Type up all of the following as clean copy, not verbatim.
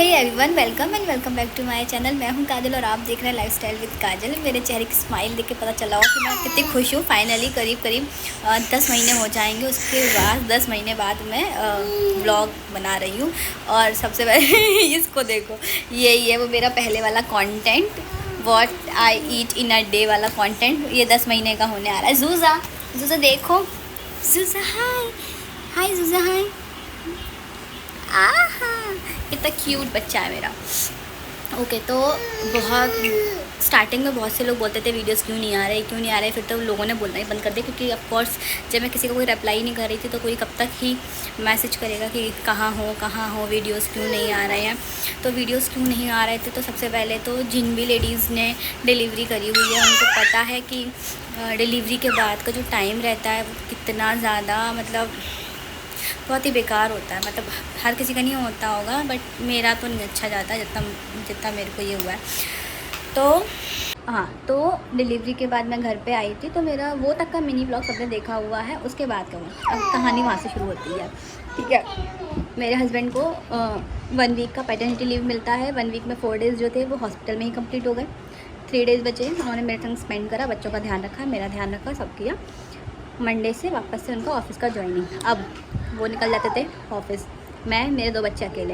Hey everyone, welcome and welcome back to my channel. मैं हूं काजल और आप देख रहे हैं लाइफस्टाइल विद काजल। मेरे चेहरे की स्माइल देख के पता चला हो कि मैं कितनी खुश हूं। फाइनली करीब 10 महीने हो जाएंगे, उसके बाद 10 महीने बाद मैं व्लॉग बना रही हूं। और सबसे पहले इसको देखो, यही है वो मेरा पहले वाला content, what I eat in a day वाला कंटेंट। ये 10 महीने का होने आ रहा है। जूजा जूजा देखो, जूजा हाय हाय, जूजा हाय। आहा, कितना क्यूट बच्चा है मेरा। ओके, तो बहुत स्टार्टिंग में बहुत से लोग बोलते थे वीडियोस क्यों नहीं आ रहे। फिर तो लोगों ने बोलना ही बंद कर दिया, क्योंकि ऑफ कोर्स जब मैं किसी को कोई रिप्लाई नहीं कर रही थी तो कोई कब तक ही मैसेज करेगा कि कहाँ हो, वीडियोस क्यों नहीं आ रहे हैं। तो वीडियोस क्यों नहीं आ रहे थे, तो सबसे पहले तो जिन भी लेडीज़ ने डिलीवरी करी हुई है उनको पता है कि डिलीवरी के बाद का जो टाइम रहता है वो कितना ज़्यादा, मतलब बहुत ही बेकार होता है। मतलब हर किसी का नहीं होता होगा, बट मेरा तो नहीं अच्छा जाता जितना मेरे को ये हुआ है। तो हाँ, तो डिलीवरी के बाद मैं घर पे आई थी, तो मेरा वो तक का मिनी ब्लॉग सबने देखा हुआ है। उसके बाद का अब कहानी वहाँ से शुरू होती है। ठीक है, मेरे हस्बैंड को 1 वीक का पैटर्निटी लीव मिलता है। 1 वीक में 4 डेज़ जो थे वो हॉस्पिटल में ही कंप्लीट हो गए। 3 डेज़ बचे, उन्होंने मेरे संग स्पेंड करा, बच्चों का ध्यान रखा, मेरा ध्यान रखा, सब किया। मंडे से वापस से उनका ऑफिस का ज्वाइनिंग। अब वो निकल जाते थे ऑफिस, मैं मेरे 2 बच्चे अकेले।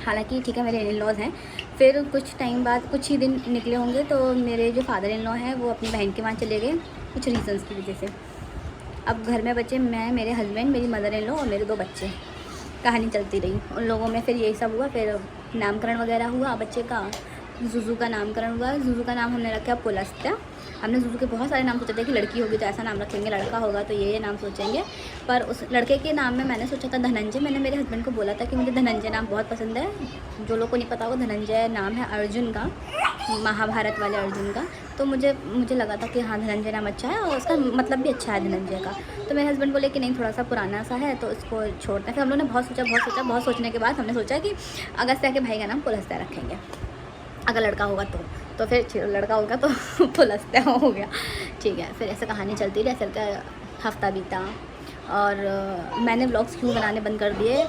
हालांकि ठीक है, मेरे इन लॉज़ हैं। फिर कुछ टाइम बाद, कुछ ही दिन निकले होंगे, तो मेरे जो फादर इन लॉ हैं वो अपनी बहन के वहाँ चले गए कुछ रीज़न्स की वजह से। अब घर में बचे मैं, मेरे हस्बैंड, मेरी मदर इन लॉ और मेरे 2 बच्चे। कहानी चलती रही उन लोगों में। फिर यही सब हुआ, फिर नामकरण वगैरह हुआ बच्चे का। जुजू का नामकरण हुआ। जुजू का नाम हमने रखा पुलस्त्या। हमने जुजू के बहुत सारे नाम सोचे थे कि लड़की होगी तो ऐसा नाम रखेंगे, लड़का होगा तो ये नाम सोचेंगे। पर उस लड़के के नाम में मैंने सोचा था धनंजय। मैंने मेरे हस्बैंड को बोला था कि मुझे धनंजय नाम बहुत पसंद है। जो लोग को नहीं पता होगा, धनंजय नाम है अर्जुन का, महाभारत वाले अर्जुन का। तो मुझे लगा था कि हाँ, धनंजय नाम अच्छा है और उसका मतलब भी अच्छा है धनंजय का। तो मेरे हस्बैंड बोले कि नहीं, थोड़ा सा पुराना सा है तो इसको छोड़ते हैं। फिर हम लोगों ने बहुत सोचने के बाद हमने सोचा कि अगस्त्या के भाई का नाम पुलस्त्या रखेंगे। अगर लड़का होगा तो फिर लड़का होगा तो पुलस्त्या हो गया। ठीक है, फिर ऐसे कहानी चलती रही। चलता हफ्ता बीता और मैंने व्लॉग्स क्यों बनाने बंद कर दिए,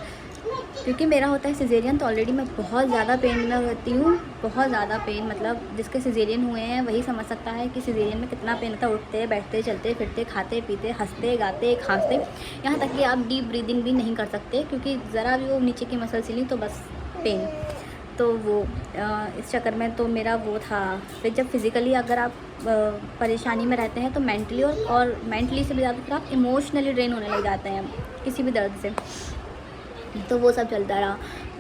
क्योंकि मेरा होता है सिजेरियन। तो ऑलरेडी मैं बहुत ज़्यादा पेन में रहती हूँ, बहुत ज़्यादा पेन। मतलब जिसके सिजेरियन हुए हैं वही समझ सकता है कि सिजेरियन में कितना पेन होता है। उठते बैठते चलते फिरते खाते पीते हंसते गाते खांसते, यहाँ तक कि आप डीप ब्रीदिंग भी नहीं कर सकते, क्योंकि ज़रा भी वो नीचे की मसल सिली तो बस पेन। तो वो इस चक्कर में तो मेरा वो था। फिर जब फिज़िकली अगर आप परेशानी में रहते हैं तो मेंटली और मेंटली से भी ज़्यादा फिर आप इमोशनली ड्रेन होने लग जाते हैं किसी भी दर्द से। तो वो सब चलता रहा।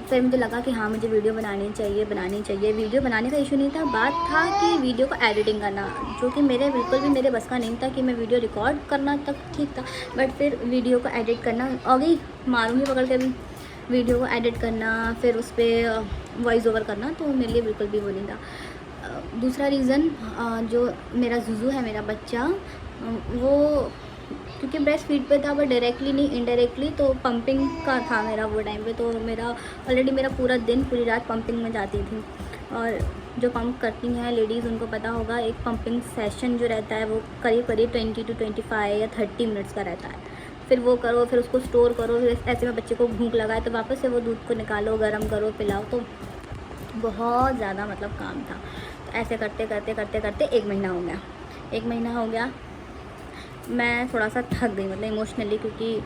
फिर मुझे लगा कि हाँ, मुझे वीडियो बनानी चाहिए। वीडियो बनाने का इशू नहीं था, बात था कि वीडियो को एडिटिंग करना, जो कि मेरे बिल्कुल भी मेरे बस का नहीं था। कि मैं वीडियो रिकॉर्ड करना तक ठीक था, बट फिर वीडियो को एडिट करना, अभी मारूँगी पकड़ के भी, वीडियो को एडिट करना, फिर उस पर वॉइस ओवर करना, तो मेरे लिए बिल्कुल भी वो नहीं था। दूसरा रीज़न, जो मेरा जुजू है, मेरा बच्चा, वो क्योंकि ब्रेस्ट फीड पे था, वो डायरेक्टली नहीं इनडायरेक्टली तो पंपिंग का था मेरा वो टाइम पे। तो मेरा ऑलरेडी मेरा पूरा दिन पूरी रात पंपिंग में जाती थी। और जो पंप करती हैं लेडीज़ उनको पता होगा, एक पंपिंग सेशन जो रहता है वो करीब 20 to 25 या 30 मिनट्स का रहता है। फिर वो करो, फिर उसको स्टोर करो, फिर ऐसे में बच्चे को भूख लगाए तो वापस से वो दूध को निकालो, गर्म करो, पिलाओ। तो बहुत ज़्यादा मतलब काम था। तो ऐसे करते 1 महीना हो गया। 1 महीना हो गया, मैं थोड़ा सा थक गई, मतलब इमोशनली, क्योंकि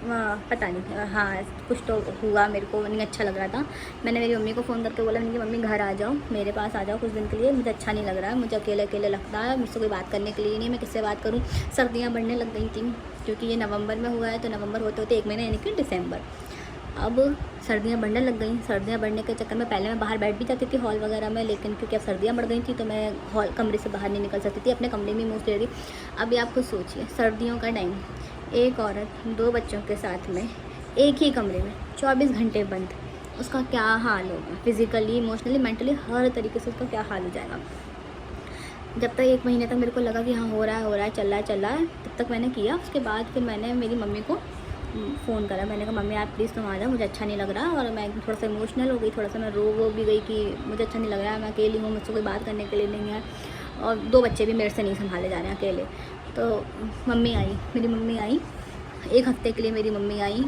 पता नहीं, हाँ कुछ तो हुआ, मेरे को नहीं अच्छा लग रहा था। मैंने मेरी मम्मी को फ़ोन करके बोला, मैंने कि मम्मी घर आ जाओ, मेरे पास आ जाओ कुछ दिन के लिए, मुझे अच्छा नहीं लग रहा है, मुझे अकेले लगता है, मुझसे कोई बात करने के लिए नहीं, मैं किससे बात करूँ। सर्दियाँ बढ़ने लग गई थी, क्योंकि ये नवंबर में हुआ है, तो नवंबर होते होते 1 महीना यानी कि दिसंबर। अब सर्दियाँ बढ़ने लग गई। सर्दियाँ बढ़ने के चक्कर में पहले मैं बाहर बैठ भी जाती थी हॉल वगैरह में, लेकिन क्योंकि अब सर्दियाँ बढ़ गई थी तो मैं हॉल कमरे से बाहर नहीं निकल सकती थी, अपने कमरे में मोस्ट रही। अभी आप खुद सोचिए, सर्दियों का टाइम, एक औरत 2 बच्चों के साथ में एक ही कमरे में 24 घंटे बंद, उसका क्या हाल होगा, फिज़िकली, इमोशनली, मेंटली, हर तरीके से उसका क्या हाल हो जाएगा। जब तक 1 महीने तक मेरे को लगा कि हाँ हो रहा है, चल रहा है, तब तक मैंने किया। उसके बाद फिर मैंने मेरी मम्मी को फ़ोन करा। मैंने कहा मम्मी आप प्लीज़ तुम आ जाओ, मुझे अच्छा नहीं लग रहा। और मैं थोड़ा सा इमोशनल हो गई, थोड़ा सा मैं रो भी गई कि मुझे अच्छा नहीं लग रहा है, मैं अकेली हूँ, मुझसे कोई बात करने के लिए नहीं है, और 2 बच्चे भी मेरे से नहीं संभाले जा रहे हैं अकेले। तो मम्मी आई, मेरी मम्मी आई, 1 हफ़्ते के लिए मेरी मम्मी आई।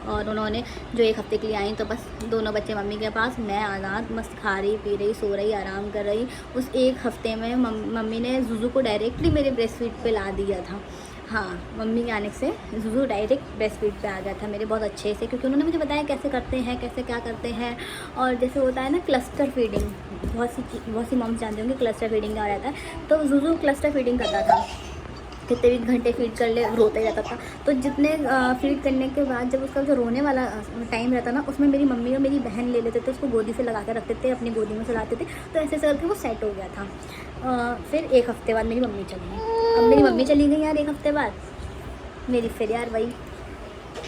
और उन्होंने जो 1 हफ़्ते के लिए आई तो बस दोनों बच्चे मम्मी के पास, मैं आज़ाद मस्त खा रही पी रही सो रही आराम कर रही। उस 1 हफ़्ते में मम्मी ने जुजू को डायरेक्टली मेरे ब्रेस्ट फीड पे ला दिया था। हाँ, मम्मी के आने से जुजू डायरेक्ट ब्रेस्ट फीड पे आ गया था मेरे बहुत अच्छे से, क्योंकि उन्होंने मुझे बताया कैसे करते हैं, कैसे क्या करते हैं। और जैसे होता है ना क्लस्टर फीडिंग, बहुत सी मॉम्स जानते होंगे क्लस्टर फीडिंग क्या रहता है। तो जुजू क्लस्टर फीडिंग करता था, कितने भी घंटे फीड कर ले रोता ही रहता था। तो जितने फीड करने के बाद जब उसका जो रोने वाला टाइम रहता ना, उसमें मेरी मम्मी और मेरी बहन ले लेते थे उसको, गोदी से लगा कर रखते थे, अपनी गोदी में सुलाते थे। तो ऐसे करके वो सेट हो गया था। फिर 1 हफ़्ते बाद मेरी मम्मी चली गई। अब मेरी मम्मी चली गई यार 1 हफ़्ते बाद, मेरी फिर यार वही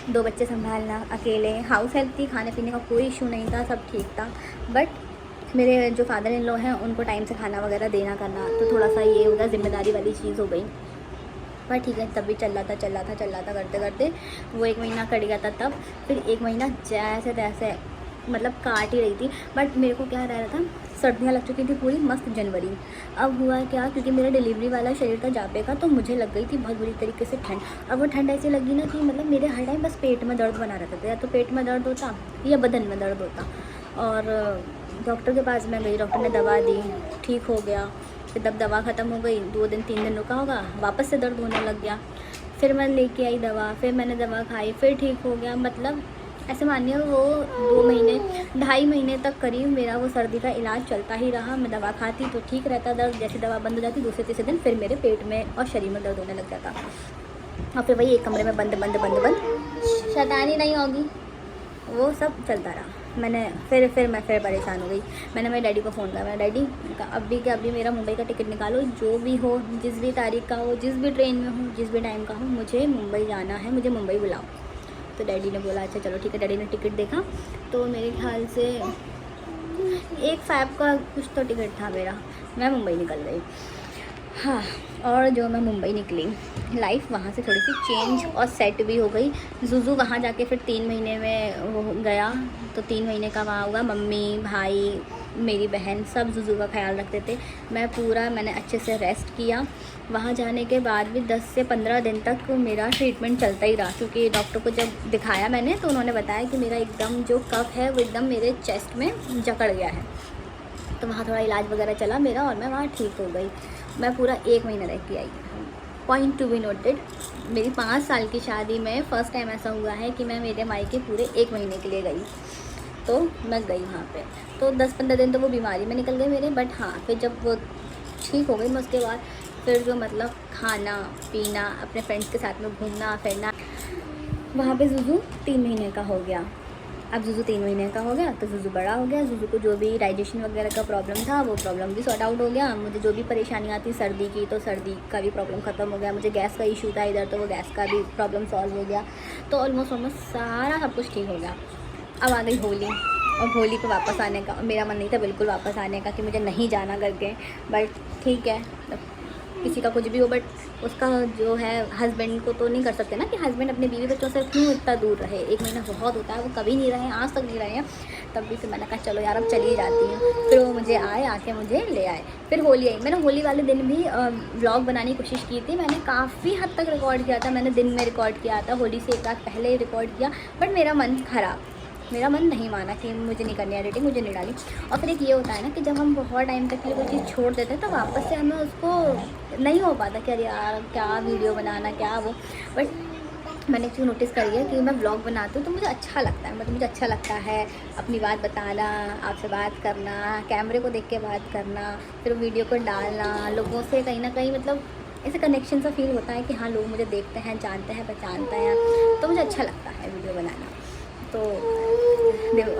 2 बच्चे संभालना अकेले। हाउस हेल्प थी, खाने पीने का कोई इशू नहीं था, सब ठीक था। बट मेरे जो फादर इन लॉ हैं उनको टाइम से खाना वगैरह देना करना, तो थोड़ा सा ये हो गया, जिम्मेदारी वाली चीज़ हो गई। पर ठीक है, तब भी चल रहा था करते करते वो 1 महीना कट गया था। तब फिर 1 महीना जैसे तैसे मतलब काट ही रही थी। बट मेरे को क्या रह रहा था, सर्दियाँ लग चुकी थी पूरी मस्त जनवरी। अब हुआ क्या, क्योंकि मेरा डिलीवरी वाला शरीर था जापे का, तो मुझे लग गई थी बहुत बुरी तरीके से ठंड। अब वो ठंड ऐसी लगी ना कि मतलब मेरे हर टाइम बस पेट में दर्द बना रहता था, या तो पेट में दर्द होता या बदन में दर्द होता। और डॉक्टर के पास मैं गई, डॉक्टर ने दवा दी, ठीक हो गया। फिर जब दवा ख़त्म हो गई, 2 दिन 3 दिन रुका होगा, वापस से दर्द होने लग गया। फिर मैं लेके आई दवा, फिर मैंने दवा खाई, फिर ठीक हो गया। मतलब ऐसे मानिए वो 2 महीने 2.5 महीने तक करीब मेरा वो सर्दी का इलाज चलता ही रहा। मैं दवा खाती तो ठीक रहता दर्द, जैसे दवा बंद हो जाती दूसरे तीसरे दिन फिर मेरे पेट में और शरीर में दर्द होने लग जाता। और फिर वही एक कमरे में बंद शैतानी नहीं होगी, वो सब चलता रहा। मैं फिर परेशान हो गई। मैंने मेरे डैडी को फ़ोन किया, मैं डैडी अभी मेरा मुंबई का टिकट निकालो, जो भी हो, जिस भी तारीख का हो, जिस भी ट्रेन में हो, जिस भी टाइम का हो, मुझे मुंबई जाना है, मुझे मुंबई बुलाओ। तो डैडी ने बोला अच्छा चलो ठीक है। डैडी ने टिकट देखा तो मेरे ख्याल से 1 फ़रवरी का कुछ तो टिकट था मेरा। मैं मुंबई निकल गई। हाँ, और जो मैं मुंबई निकली, लाइफ वहाँ से थोड़ी सी चेंज और सेट भी हो गई। जुजू वहाँ जाके फिर 3 महीने में वो गया, तो 3 महीने का वहाँ हुआ। मम्मी भाई मेरी बहन सब जुजू का ख्याल रखते थे। मैंने अच्छे से रेस्ट किया। वहाँ जाने के बाद भी 10 से 15 दिन तक मेरा ट्रीटमेंट चलता ही रहा, क्योंकि डॉक्टर को जब दिखाया मैंने तो उन्होंने बताया कि मेरा एकदम जो कफ है वो एकदम मेरे चेस्ट में जकड़ गया है। तो वहाँ थोड़ा इलाज वगैरह चला मेरा और मैं वहाँ ठीक हो गई। मैं पूरा 1 महीना रह के आई। पॉइंट टू बी नोटेड, मेरी 5 साल की शादी में फ़र्स्ट टाइम ऐसा हुआ है कि मैं मेरे मायके पूरे 1 महीने के लिए गई। तो मैं गई वहाँ पे, तो 10-15 दिन तो वो बीमारी में निकल गए मेरे। बट हाँ, फिर जब वो ठीक हो गई मैं उसके बाद फिर जो मतलब खाना पीना, अपने फ्रेंड्स के साथ में घूमना फिरना, वहाँ पे जुजू 3 महीने का हो गया। अब जुजू 3 महीने का हो गया तो जुजू बड़ा हो गया। जुजू को जो भी डाइजेशन वगैरह का प्रॉब्लम था वो प्रॉब्लम भी सॉर्ट आउट हो गया। मुझे जो भी परेशानी आती सर्दी की, तो सर्दी का भी प्रॉब्लम ख़त्म हो गया। मुझे गैस का इशू था इधर, तो वो गैस का भी प्रॉब्लम सॉल्व हो गया। तो ऑलमोस्ट सारा सब कुछ ठीक हो गया। अब आ गई होली, और होली को वापस आने का मेरा मन नहीं था बिल्कुल वापस आने का, कि मुझे नहीं जाना करके। बट ठीक है, किसी का कुछ भी हो, बट उसका जो है हस्बैंड को तो नहीं कर सकते ना कि हस्बैंड अपने बीवी बच्चों से क्यों इतना दूर रहे। 1 महीना बहुत होता है, वो कभी नहीं रहे, आज तक नहीं रहे हैं। तब भी फिर मैंने कहा चलो यार अब चली जाती हूँ। फिर वो मुझे आके मुझे ले आए। फिर होली आई। मैंने होली वाले दिन भी व्लॉग बनाने की कोशिश की थी। मैंने काफ़ी हद तक रिकॉर्ड किया था, मैंने दिन में रिकॉर्ड किया था, होली से 1 रात पहले रिकॉर्ड किया। बट मेरा मन नहीं माना कि मुझे नहीं करनी एडिटिंग, मुझे नहीं डाली। और फिर एक ये होता है ना कि जब हम बहुत टाइम तक के लिए कोई चीज़ छोड़ देते हैं तो वापस से हमें उसको नहीं हो पाता कि अरे यार क्या वीडियो बनाना क्या वो। बट मैंने एक चीज़ नोटिस करी है कि मैं ब्लॉग बनाती हूँ तो मुझे अच्छा लगता है, मतलब मुझे अच्छा लगता है अपनी बात बताना, आपसे बात करना, कैमरे को देख के बात करना, फिर वीडियो को डालना, लोगों से कहीं ना कहीं मतलब ऐसे कनेक्शन सा फील होता है कि हाँ लोग मुझे देखते हैं, जानते हैं, पहचानते हैं, तो मुझे अच्छा लगता है वीडियो बनाना। तो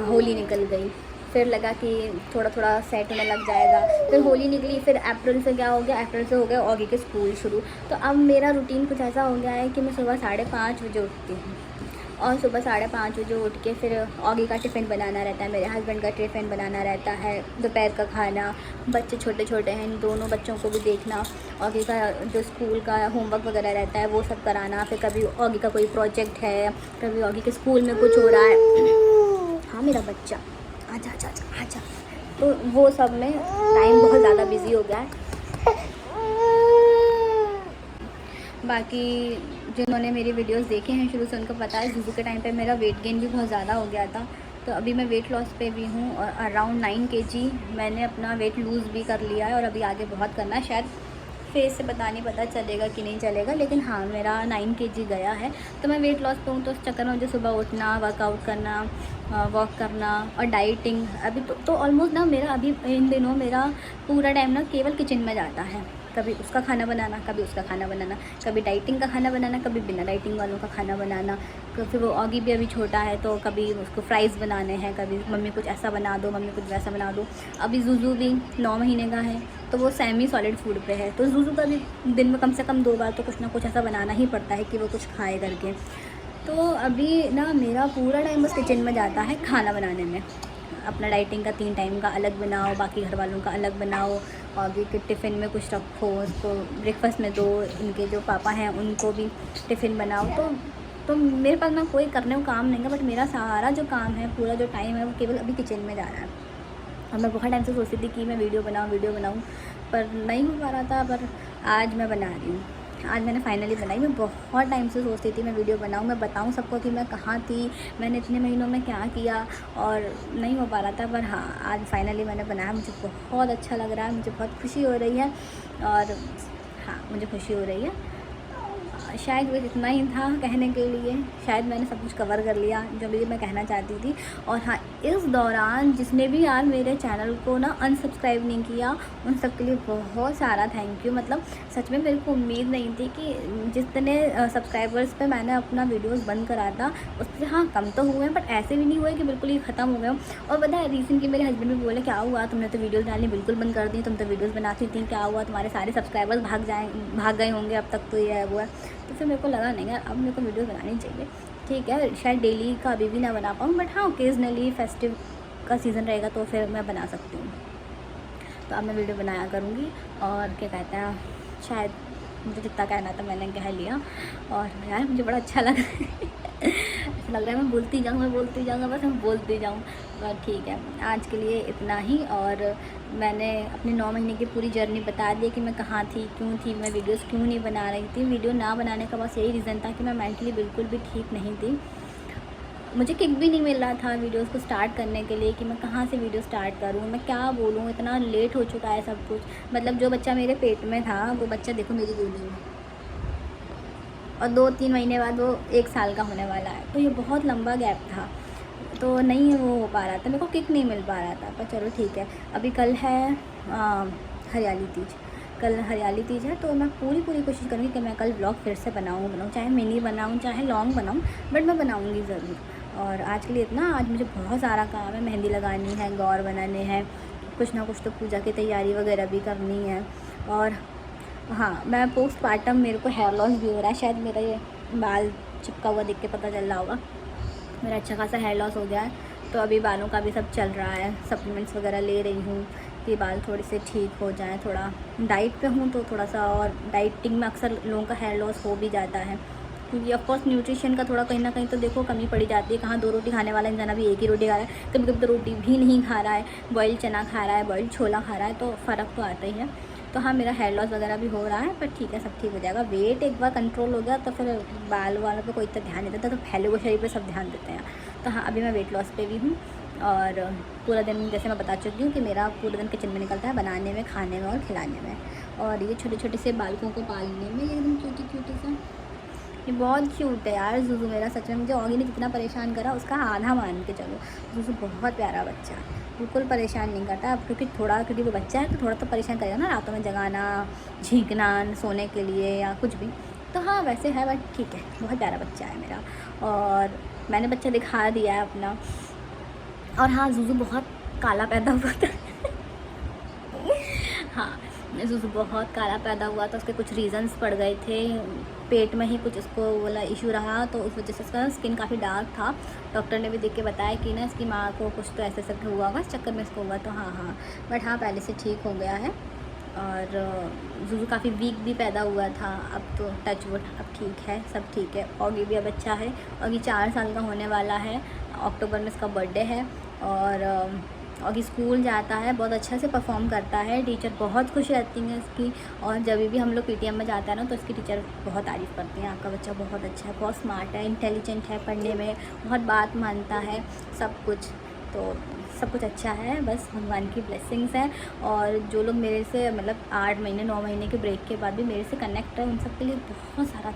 होली निकल गई, फिर लगा कि थोड़ा थोड़ा सेट होने लग जाएगा। फिर होली निकली, फिर अप्रैल से क्या हो गया, अप्रैल से हो गया ऑगी के स्कूल शुरू। तो अब मेरा रूटीन कुछ ऐसा हो गया है कि मैं सुबह 5:30 बजे उठती हूँ, और सुबह 5:30 बजे उठ के फिर ऑगी का टिफ़िन बनाना रहता है, मेरे हस्बैंड का टिफ़िन बनाना रहता है, दोपहर का खाना, बच्चे छोटे छोटे हैं, इन दोनों बच्चों को भी देखना, ऑगी का जो स्कूल का होमवर्क वगैरह रहता है वो सब कराना। फिर कभी ऑगी का कोई प्रोजेक्ट है, कभी ऑगी के स्कूल में कुछ हो रहा है। हाँ मेरा बच्चा आजा। तो वो सब में टाइम बहुत ज़्यादा बिजी हो गया है। बाकी जिन्होंने मेरी वीडियोस देखे हैं शुरू से उनको पता है ज़ुज़ू के टाइम पे मेरा वेट गेन भी बहुत ज़्यादा हो गया था। तो अभी मैं वेट लॉस पे भी हूँ और अराउंड 9 kg मैंने अपना वेट लूज़ भी कर लिया है और अभी आगे बहुत करना है। शायद फेस से नहीं पता चलेगा कि नहीं चलेगा, लेकिन हाँ मेरा 9 kg गया है। तो मैं वेट लॉस पे हूँ, तो उस चक्कर में मुझे सुबह उठना, वर्कआउट करना, वॉक करना और डाइटिंग अभी तो ऑलमोस्ट ना मेरा अभी इन दिनों मेरा पूरा टाइम ना केवल किचन में जाता है। कभी उसका खाना बनाना, कभी उसका खाना बनाना, कभी डाइटिंग का खाना बनाना, कभी बिना डाइटिंग वालों का खाना बनाना। फिर वो ऑगी भी अभी छोटा है तो कभी उसको फ्राइज़ बनाने हैं, कभी मम्मी कुछ ऐसा बना दो, मम्मी कुछ वैसा बना दो। अभी ज़ुज़ू भी 9 महीने का है तो वो सेमी सॉलिड फूड पे है, तो ज़ुज़ू का भी दिन में कम से कम 2 बार तो कुछ ना कुछ ऐसा बनाना ही पड़ता है कि वो कुछ खाए करके। तो अभी ना मेरा पूरा टाइम बस किचन में जाता है खाना बनाने में। अपना डाइटिंग का 3 टाइम का अलग बनाओ, बाकी घर वालों का अलग बनाओ, और भी कि टिफ़िन में कुछ रखो, उसको ब्रेकफास्ट में दो, इनके जो पापा हैं उनको भी टिफ़िन बनाओ। तो मेरे पास ना कोई करने को काम नहीं है, बट मेरा सारा जो काम है, पूरा जो टाइम है वो केवल अभी किचन में जा रहा है। और मैं बहुत टाइम से सोचती थी कि मैं वीडियो बनाऊँ पर नहीं हो पा रहा था, पर आज मैं बना रही हूँ। आज मैंने फाइनली बनाई। मैं बहुत टाइम से सोचती थी मैं वीडियो बनाऊँ, मैं बताऊँ सबको कि मैं कहाँ थी, मैंने इतने महीनों में क्या किया, और नहीं हो पा रहा था। पर हाँ आज फाइनली मैंने बनाया, मुझे बहुत अच्छा लग रहा है, मुझे बहुत खुशी हो रही है। और हाँ मुझे खुशी हो रही है। शायद वो इतना ही था कहने के लिए, शायद मैंने सब कुछ कवर कर लिया जो भी मैं कहना चाहती थी। और हाँ इस दौरान जिसने भी यार मेरे चैनल को ना अनसब्सक्राइब नहीं किया, उन सब के लिए बहुत सारा थैंक यू। मतलब सच में मेरे को उम्मीद नहीं थी कि जितने सब्सक्राइबर्स पे मैंने अपना वीडियोस बंद करा था उससे हाँ कम तो हुए हैं, बट ऐसे भी नहीं हुए कि बिल्कुल ही ख़त्म हो गए। और पता है रिसेंटली मेरे हस्बैंड भी बोले क्या हुआ, तुमने तो वीडियोज़ डालनी बिल्कुल बंद कर दी, तुम तो वीडियोज़ बनाती थी, क्या हुआ, तुम्हारे सारे सब्सक्राइबर्स भाग गए होंगे अब तक, तो ये है वो है। तो फिर मेरे को लगा नहीं यार अब मेरे को वीडियो बनानी चाहिए। ठीक है शायद डेली का अभी भी ना बना पाऊँ, बट हाँ ओकेजनली फेस्टिव का सीज़न रहेगा तो फिर मैं बना सकती हूँ। तो अब मैं वीडियो बनाया करूँगी। और क्या कहते हैं, शायद मुझे जितना कहना था मैंने कह लिया। और यार मुझे बड़ा अच्छा लग रहा है ऐसा लग रहा है मैं बोलती जाऊँ बस मैं बोलती जाऊँ। पर ठीक है आज के लिए इतना ही। और मैंने अपनी 9 महीने की पूरी जर्नी बता दी कि मैं कहाँ थी, क्यों थी, मैं वीडियोस क्यों नहीं बना रही थी। वीडियो ना बनाने का बस यही रीज़न था कि मैं मेंटली बिल्कुल भी ठीक नहीं थी। मुझे किक भी नहीं मिल रहा था वीडियोस को स्टार्ट करने के लिए कि मैं कहाँ से वीडियो स्टार्ट करूँ, मैं क्या बोलूँ, इतना लेट हो चुका है सब कुछ। मतलब जो बच्चा मेरे पेट में था वो बच्चा देखो मेरी गोदी में, और 2-3 महीने बाद वो 1 साल का होने वाला है। तो ये बहुत लंबा गैप था, तो नहीं वो हो पा रहा था, मेरे को किक नहीं मिल पा रहा था। पर चलो ठीक है। अभी कल है हरियाली तीज, कल हरियाली तीज है, तो मैं पूरी कोशिश करूँगी कि मैं कल व्लॉग फिर से बनाऊँ, चाहे मिनी बनाऊँ चाहे लॉन्ग बनाऊँ, बट मैं बनाऊँगी ज़रूर। और आज के लिए इतना। आज मुझे बहुत सारा काम है, मेहंदी लगानी है, गौर बनाने हैं, कुछ ना कुछ तो पूजा की तैयारी वगैरह भी करनी है। और हाँ मैं पोस्टमार्टम मेरे को हेयर लॉस भी हो रहा है, शायद मेरा ये बाल चिपका हुआ देख के पता चल रहा होगा, मेरा अच्छा खासा हेयर लॉस हो गया है। तो अभी बालों का भी सब चल रहा है, सप्लीमेंट्स वगैरह ले रही हूँ कि बाल थोड़े से ठीक हो जाएं। थोड़ा डाइट पे हूँ तो थोड़ा सा, और डाइटिंग में अक्सर लोगों का हेयर लॉस हो भी जाता है, क्योंकि ऑफकोर्स न्यूट्रिशन का थोड़ा कहीं ना कहीं तो देखो कमी पड़ी जाती है। कहाँ 2 रोटी खाने वाला इंसान अभी 1 ही रोटी खा रहा है, कभी कभी तो रोटी भी नहीं खा रहा है, बॉइल्ड चना खा रहा है, बॉइल्ड छोला खा रहा है, तो फ़र्क तो आता ही है। तो हाँ मेरा हेयर लॉस वगैरह भी हो रहा है, पर ठीक है सब ठीक हो जाएगा। वेट एक बार कंट्रोल हो गया तो फिर बाल वालों पे कोई इतना ध्यान नहीं देता, तो फैले हुए शरीर पे सब ध्यान देते हैं। तो हाँ अभी मैं वेट लॉस पे भी हूँ। और पूरा दिन जैसे मैं बता चुकी हूँ कि मेरा पूरा दिन किचन में निकलता है, बनाने में, खाने में और खिलाने में, और ये छोटे छोटे से बालकों को पालने में। ये एकदम क्यूटी सा, ये बहुत क्यूट है यार ज़ुज़ू मेरा। सच में मुझे ऑगी ने जितना परेशान करा उसका आधा मान के चलो। ज़ुज़ू बहुत प्यारा बच्चा है, बिल्कुल परेशान नहीं करता। अब क्योंकि वो बच्चा है तो थोड़ा तो परेशान करेगा ना, रातों में जगाना, झींकना सोने के लिए या कुछ भी। तो हाँ वैसे है, बट ठीक है बहुत प्यारा बच्चा है मेरा। और मैंने बच्चा दिखा दिया है अपना। और हाँ ज़ुज़ू बहुत काला पैदा हुआ था हाँ ज़ुज़ू बहुत काला पैदा हुआ था, उसके कुछ रीज़न्स पड़ गए थे, पेट में ही कुछ इसको वाला इशू रहा, तो उस वजह से इसका स्किन काफ़ी डार्क था। डॉक्टर ने भी देख के बताया कि ना इसकी माँ को कुछ तो ऐसे हुआ होगा, इस चक्कर में इसको हुआ। तो हाँ बट हाँ पहले से ठीक हो गया है। और ज़ुज़ू काफ़ी वीक भी पैदा हुआ था, अब तो टच वुड अब ठीक है, सब ठीक है। ऑगी भी अब अच्छा है, ऑगी 4 साल का होने वाला है, अक्टूबर में इसका बर्थडे है। और और स्कूल जाता है, बहुत अच्छा से परफॉर्म करता है, टीचर बहुत खुश रहती हैं इसकी। और जब भी हम लोग पीटीएम में जाता है ना तो इसकी टीचर बहुत तारीफ़ करती हैं, आपका बच्चा बहुत अच्छा है, बहुत स्मार्ट है, इंटेलिजेंट है, पढ़ने में बहुत बात मानता है, सब कुछ। तो सब कुछ अच्छा है, बस भगवान की ब्लेसिंग्स हैं। और जो लोग मेरे से मतलब 8 महीने 9 महीने के ब्रेक के बाद भी मेरे से कनेक्ट है, उन सब के लिए बहुत सारा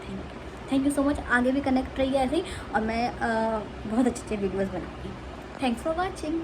थैंक यू सो मच। आगे भी कनेक्ट रहिए ऐसे ही, और मैं बहुत अच्छे वीडियोज़ बनाऊँगी। Thanks for watching.